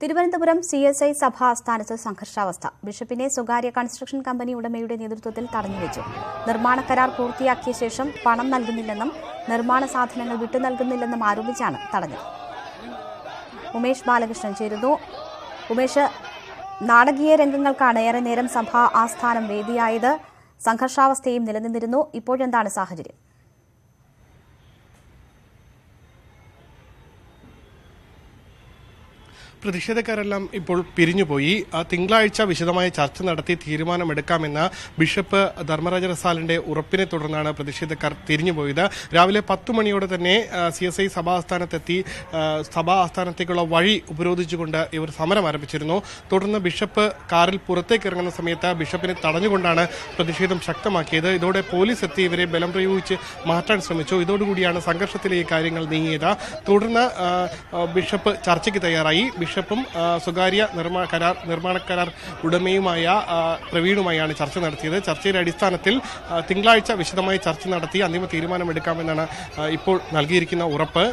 Thiruvananthapuram CSI സഭാ ആസ്ഥാനത്ത് സംഘർഷാവസ്ഥ. ബിഷപ്പിനെ സ്വകാര്യ കൺസ്ട്രക്ഷൻ കമ്പനി ഉടമയുടെ നേതൃത്വത്തിൽ തടഞ്ഞുവെച്ചു. നിർമ്മാണ കരാർ പൂർത്തിയാക്കിയ ശേഷം പണം നൽകുന്നില്ലെന്നും നിർമ്മാണ സാധനങ്ങൾ വിട്ടു നൽകുന്നില്ലെന്നും ആരോപിച്ചാണ് തടഞ്ഞത്. ഉമേഷ് ബാലകൃഷ്ണൻ ചേരുന്നു. ഉമേഷ്, നാടകീയ രംഗങ്ങൾക്കാണ് ഏറെ നേരം സഭാ ആസ്ഥാനം വേദിയായത്. സംഘർഷാവസ്ഥയും നിലനിന്നിരുന്നു. ഇപ്പോഴെന്താണ് സാഹചര്യം? പ്രതിഷേധക്കാരെല്ലാം ഇപ്പോൾ പിരിഞ്ഞുപോയി. തിങ്കളാഴ്ച വിശദമായ ചർച്ച നടത്തി തീരുമാനമെടുക്കാമെന്ന ബിഷപ്പ് ധർമ്മരാജ റസാലിന്റെ ഉറപ്പിനെ തുടർന്നാണ് പ്രതിഷേധക്കാർ തിരിഞ്ഞുപോയത്. രാവിലെ 10 മണിയോടെ തന്നെ CSI സഭാ ആസ്ഥാനത്തെത്തി സഭാ ആസ്ഥാനത്തേക്കുള്ള വഴി ഉപരോധിച്ചുകൊണ്ട് ഇവർ സമരം ആരംഭിച്ചിരുന്നു. തുടർന്ന് ബിഷപ്പ് കാറിൽ പുറത്തേക്ക് ഇറങ്ങുന്ന സമയത്ത് ബിഷപ്പിനെ തടഞ്ഞുകൊണ്ടാണ് പ്രതിഷേധം ശക്തമാക്കിയത്. ഇതോടെ പോലീസ് എത്തി ഇവരെ ബലം പ്രയോഗിച്ച് മാറ്റാൻ ശ്രമിച്ചു. ഇതോടുകൂടിയാണ് സംഘർഷത്തിലേക്ക് കാര്യങ്ങൾ നീങ്ങിയത്. തുടർന്ന് ബിഷപ്പ് ചർച്ചയ്ക്ക് തയ്യാറായി. ബിഷപ്പും സ്വകാര്യ നിർമ്മാണ കരാർ ഉടമയുമായ പ്രവീണുമായാണ് ചർച്ച നടത്തിയത്. ചർച്ചയുടെ അടിസ്ഥാനത്തിൽ തിങ്കളാഴ്ച വിശദമായി ചർച്ച നടത്തി അന്തിമ തീരുമാനമെടുക്കാമെന്നാണ് ഇപ്പോൾ നൽകിയിരിക്കുന്ന ഉറപ്പ്.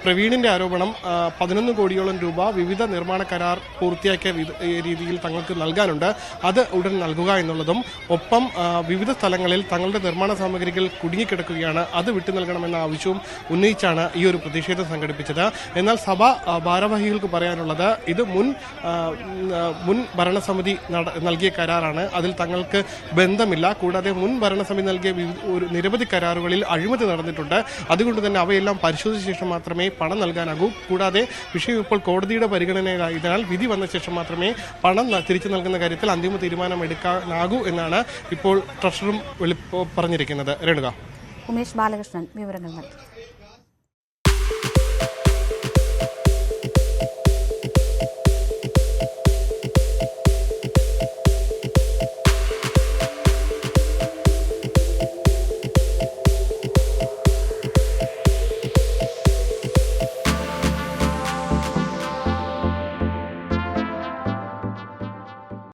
പ്രവീണിന്റെ ആരോപണം 11 കോടിയോളം രൂപ വിവിധ നിർമ്മാണ കരാർ പൂർത്തിയാക്കിയ രീതിയിൽ തങ്ങൾക്ക് നൽകാനുണ്ട്. അത് ഉടൻ നൽകുക എന്നുള്ളതും ഒപ്പം വിവിധ സ്ഥലങ്ങളിൽ തങ്ങളുടെ നിർമ്മാണ സാമഗ്രികൾ കുടുങ്ങിക്കിടക്കുകയാണ്, അത് വിട്ടു നൽകണമെന്ന ആവശ്യവും ഉന്നയിച്ചാണ് ഈ ഒരു പ്രതിഷേധം സംഘടിപ്പിച്ചത്. എന്നാൽ സഭ ഭാരവാഹികൾക്ക് പറയാനുള്ളത് ഇത് മുൻ ഭരണസമിതി നൽകിയ കരാറാണ്, അതിൽ തങ്ങൾക്ക് ബന്ധമില്ല. കൂടാതെ മുൻ ഭരണസമിതി നൽകിയ നിരവധി കരാറുകളിൽ അഴിമതി നടന്നിട്ടുണ്ട്. അതുകൊണ്ട് തന്നെ അവയെല്ലാം പരിശോധിച്ച ശേഷം മാത്രമേ പണം നൽകാനാകൂ. കൂടാതെ വിഷയം ഇപ്പോൾ കോടതിയുടെ പരിഗണനയിലായതിനാൽ വിധി വന്ന ശേഷം മാത്രമേ പണം തിരിച്ചു നൽകുന്ന കാര്യത്തിൽ അന്തിമ തീരുമാനം എടുക്കാനാകൂ എന്നാണ് ഇപ്പോൾ ട്രഷററും പറഞ്ഞിരിക്കുന്നത്. രേണുക. ഉമേഷ് ബാലകൃഷ്ണൻ വിവരങ്ങൾ നൽകി.